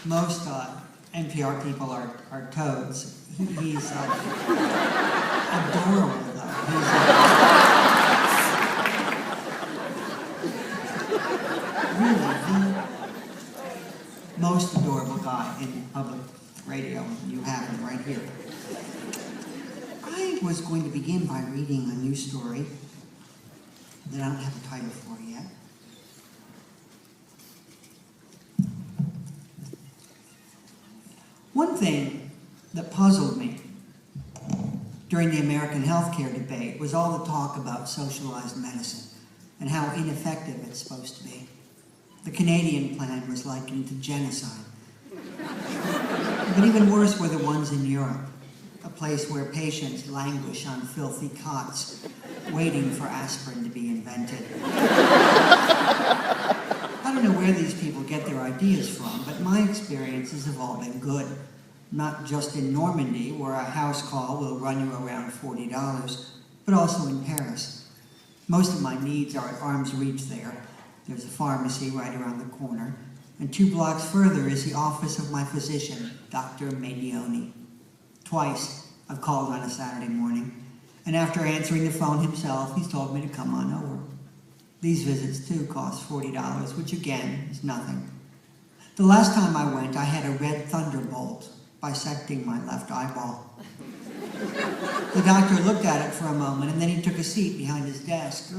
most NPR people are toads. He's adorable, though. He's really the most adorable guy in public radio. You have him right here. I was going to begin by reading a news story that I don't have a title for yet. One thing that puzzled me during the American healthcare debate was all the talk about socialized medicine and how ineffective it's supposed to be. The Canadian plan was likened to genocide. But even worse were the ones in Europe, a place where patients languish on filthy cots, waiting for aspirin to be invented. I don't know where these people get their ideas from, but my experiences have all been good. Not just in Normandy, where a house call will run you around $40, but also in Paris. Most of my needs are at arm's reach there. There's a pharmacy right around the corner, and 2 blocks further is the office of my physician, Dr. Medioni. Twice I've called on a Saturday morning, and after answering the phone himself, he's told me to come on over. These visits, too, cost $40, which again is nothing. The last time I went, I had a red thunderbolt bisecting my left eyeball. The doctor looked at it for a moment, and then he took a seat behind his desk.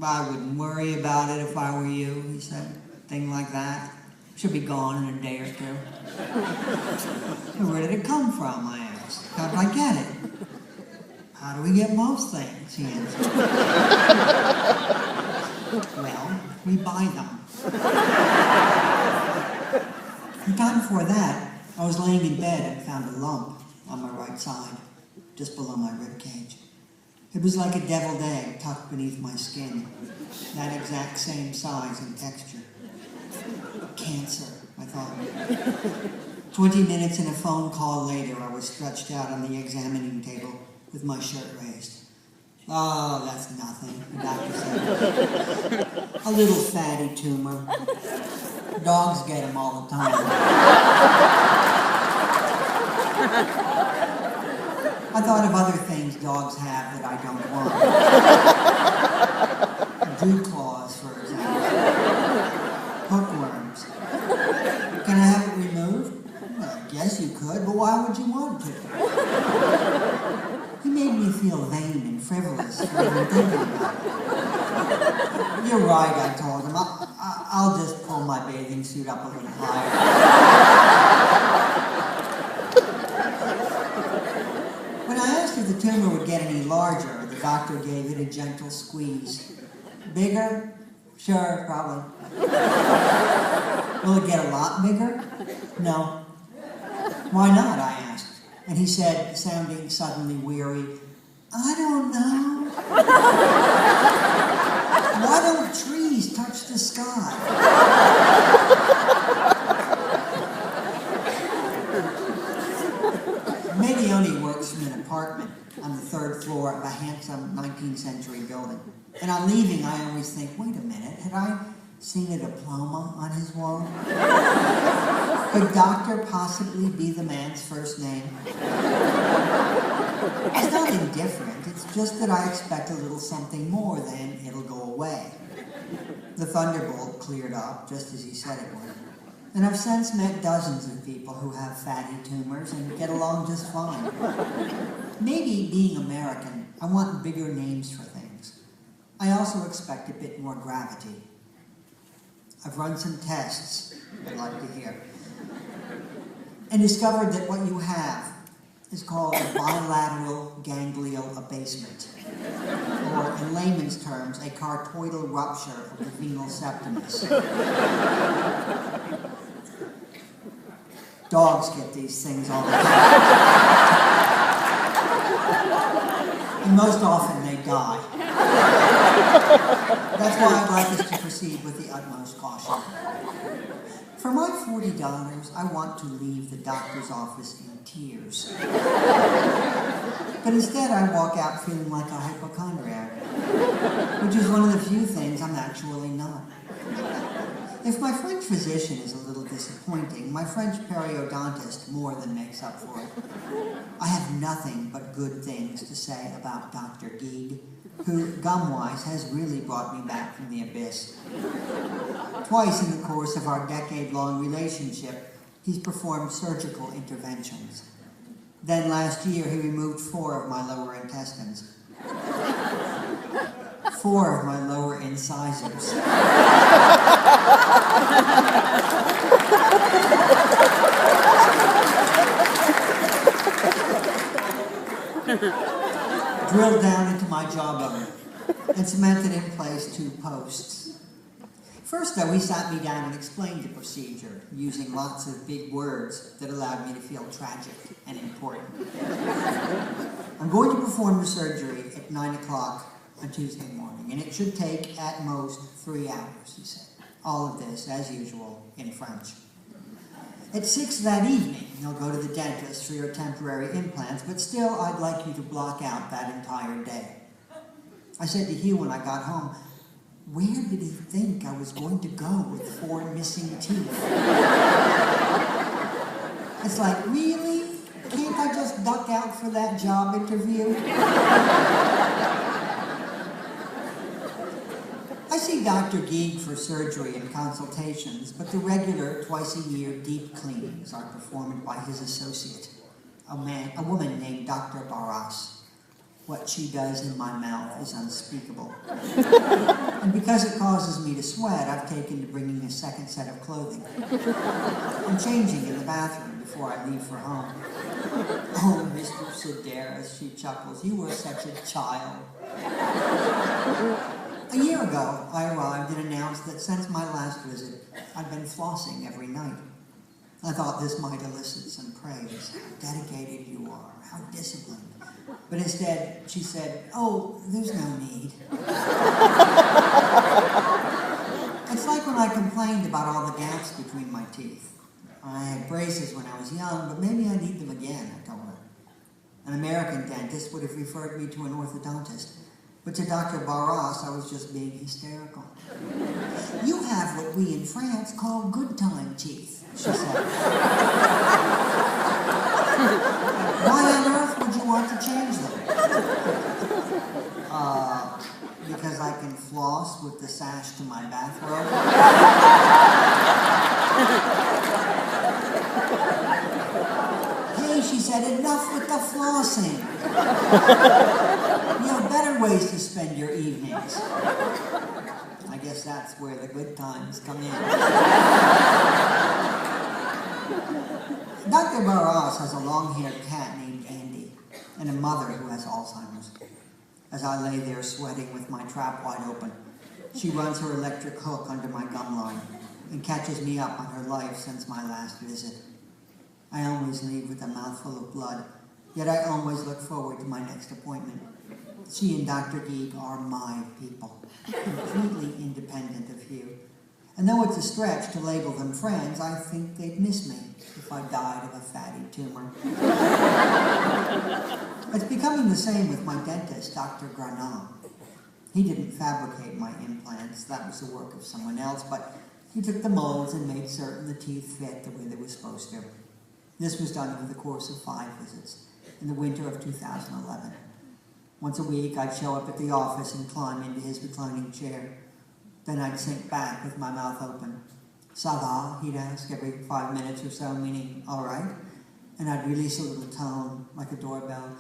I wouldn't worry about it if I were you, he said. Thing like that. Should be gone in a day or two. Where did it come from, I asked. How did I get it? How do we get most things, he answered. Well, we buy them. The time before that, I was laying in bed and found a lump on my right side, just below my rib cage. It was like a deviled egg tucked beneath my skin, that exact same size and texture. Cancer, I thought. 20 minutes and a phone call later, I was stretched out on the examining table with my shirt raised. Oh, that's nothing, the doctor said. A little fatty tumor. Dogs get them all the time. I thought of other things dogs have that I don't want. Dew claws, for example. Hookworms. Can I have it removed? Well, I guess you could, but why would you want to? He made me feel vain and frivolous for even thinking about it. You're right, I told him. I'll just pull my bathing suit up a little higher. When I asked if the tumor would get any larger, the doctor gave it a gentle squeeze. Bigger? Sure, probably. Will it get a lot bigger? No. Why not, I asked. And he said, sounding suddenly weary, I don't know. Why don't trees touch the sky? Medioni works from an apartment on the 3rd floor of a handsome 19th century building. And on leaving, I always think, wait a minute, had I seen a diploma on his wall? Could doctor possibly be the man's first name? It's not indifferent, it's just that I expect a little something more than it'll go away. The thunderbolt cleared up, just as he said it would. And I've since met dozens of people who have fatty tumors and get along just fine. Maybe being American, I want bigger names for things. I also expect a bit more gravity. I've run some tests, I'd like to hear, and discovered that what you have is called a bilateral ganglial abasement, or in layman's terms, a carotidal rupture of the venal septimus. Dogs get these things all the time. And most often they die. That's why I'd like us to proceed with the utmost caution. For my $40, I want to leave the doctor's office in tears. But instead I walk out feeling like a hypochondriac, which is one of the few things I'm actually not. If my French physician is a little disappointing, my French periodontist more than makes up for it. I have nothing but good things to say about Dr. Geig, who, gum-wise, has really brought me back from the abyss. Twice in the course of our decade-long relationship, he's performed surgical interventions. Then last year, he removed 4 of my lower intestines. 4 of my lower incisors. Drilled down into my jawbone and cemented in place 2 posts. First, though, he sat me down and explained the procedure, using lots of big words that allowed me to feel tragic and important. I'm going to perform the surgery at 9 o'clock on Tuesday morning, and it should take at most 3 hours, he said. All of this, as usual, in French. At 6 that evening, you'll go to the dentist for your temporary implants, but still, I'd like you to block out that entire day. I said to Hugh when I got home, where did he think I was going to go with 4 missing teeth? It's like, really? Can't I just duck out for that job interview? I see Dr. Geig for surgery and consultations, but the regular twice-a-year deep cleanings are performed by his associate, a woman named Dr. Barras. What she does in my mouth is unspeakable. And because it causes me to sweat, I've taken to bringing a second set of clothing. I'm changing in the bathroom before I leave for home. Oh, Mr. Sedaris, she chuckles, you were such a child. A year ago, I arrived and announced that since my last visit, I'd been flossing every night. I thought this might elicit some praise. How dedicated you are, how disciplined. But instead, she said, oh, there's no need. It's like when I complained about all the gaps between my teeth. I had braces when I was young, but maybe I need them again, I told her. An American dentist would have referred me to an orthodontist. But to Dr. Barras, I was just being hysterical. You have what we in France call good time teeth, she said. Why on earth would you want to change them? Because I can floss with the sash to my bathrobe. Hey, she said, enough with the flossing. You have better ways to spend your evenings. I guess that's where the good times come in. Dr. Barras has a long-haired cat named Andy and a mother who has Alzheimer's. As I lay there sweating with my trap wide open, she runs her electric hook under my gum line and catches me up on her life since my last visit. I always leave with a mouthful of blood, yet I always look forward to my next appointment. She and Dr. Geig are my people, completely independent of Hugh. And though it's a stretch to label them friends, I think they'd miss me if I died of a fatty tumor. It's becoming the same with my dentist, Dr. Granat. He didn't fabricate my implants, that was the work of someone else, but he took the molds and made certain the teeth fit the way they were supposed to. This was done over the course of 5 visits in the winter of 2011. Once a week, I'd show up at the office and climb into his reclining chair. Then I'd sink back with my mouth open. Ça va, he'd ask every 5 minutes or so, meaning, all right. And I'd release a little tone, like a doorbell.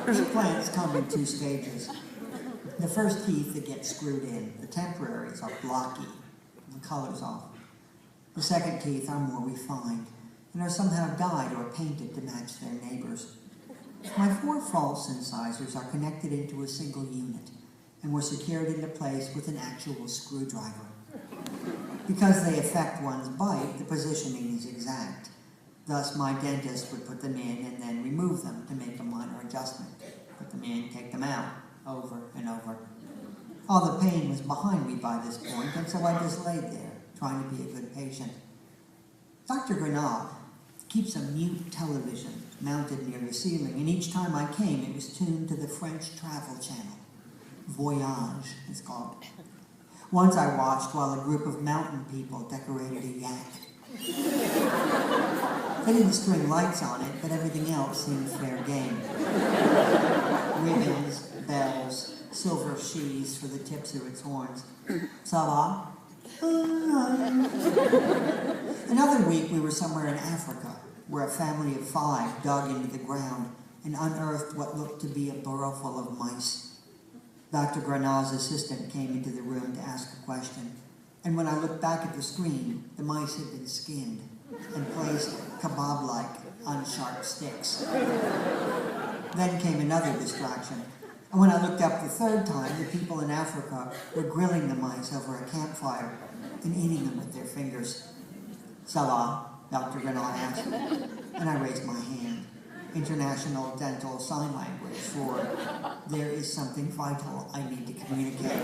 Implants come in 2 stages. The first teeth that get screwed in, the temporaries, are blocky, the color's off. The second teeth are more refined, and are somehow dyed or painted to match their neighbors. My 4 false incisors are connected into a single unit, and were secured into place with an actual screwdriver. Because they affect one's bite, the positioning is exact. Thus, my dentist would put them in and then remove them to make a minor adjustment. Put them in, take them out, over and over. All the pain was behind me by this point, and so I just laid there, trying to be a good patient. Dr. Granat keeps a mute television mounted near the ceiling, and each time I came, it was tuned to the French travel channel. Voyage, it's called. Once I watched while a group of mountain people decorated a yak. They didn't string lights on it, but everything else seemed fair game. Ribbons, bells, silver sheaths for the tips of its horns. Ça va? Another week we were somewhere in Africa, where a family of 5 dug into the ground and unearthed what looked to be a burrow full of mice. Dr. Granat's assistant came into the room to ask a question, and when I looked back at the screen, the mice had been skinned and placed kebab-like on sharp sticks. Then came another distraction, and when I looked up the third time, the people in Africa were grilling the mice over a campfire and eating them with their fingers. Ça va? Dr. Granat asked, and I raised my hand. International Dental Sign Language for there is something vital I need to communicate.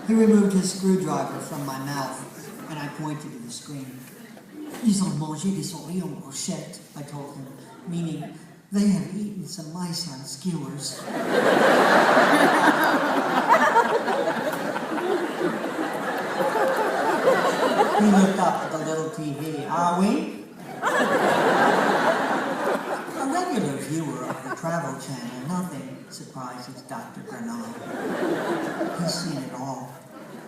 He removed his screwdriver from my mouth, and I pointed to the screen. Ils ont mangé des souris en brochette, I told him, meaning they have eaten some mice on skewers. He looked up at the little TV. Are we? A regular viewer of the Travel Channel, nothing surprises Dr. Granat. He's seen it all,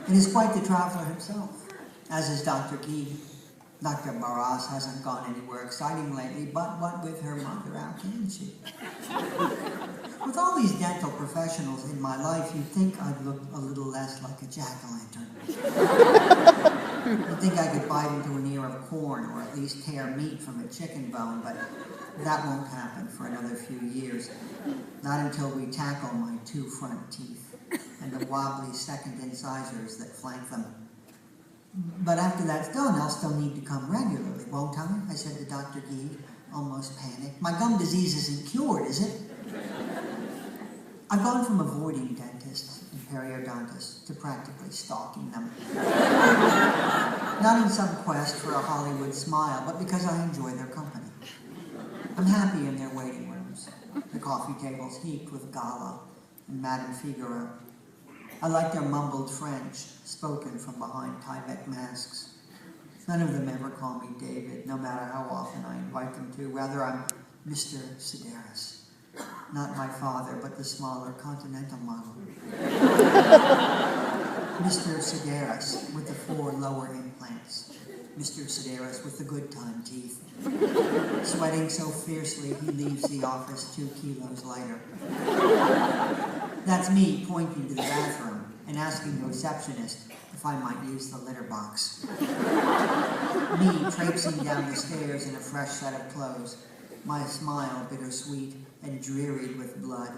and is quite the traveler himself, as is Dr. Guy. Dr. Barras hasn't gone anywhere exciting lately, but what with her mother, how can she? With all these dental professionals in my life, you'd think I'd look a little less like a jack-o'-lantern. You'd think I could bite into an ear of corn, or at least tear meat from a chicken bone, but that won't happen for another few years. Not until we tackle my 2 front teeth, and the wobbly second incisors that flank them. But after that's done, I'll still need to come regularly, won't I? I said to Dr. Guy, almost panicked. My gum disease isn't cured, is it? I've gone from avoiding dentists and periodontists to practically stalking them. Not in some quest for a Hollywood smile, but because I enjoy their company. I'm happy in their waiting rooms, the coffee tables heaped with Gala and Madame Figaro. I like their mumbled French, spoken from behind Tyvek masks. None of them ever call me David, no matter how often I invite them to. Rather, I'm Mr. Sedaris. Not my father, but the smaller continental model. Mr. Sedaris with the 4 lower implants. Mr. Sedaris with the good time teeth. Sweating so fiercely he leaves the office 2 kilos lighter. That's me pointing to the bathroom and asking the receptionist if I might use the litter box. Me traipsing down the stairs in a fresh set of clothes, my smile bittersweet and drearied with blood,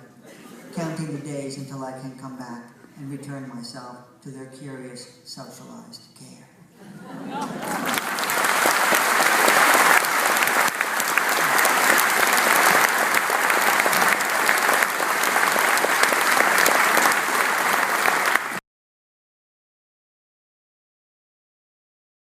counting the days until I can come back and return myself to their curious, socialized care.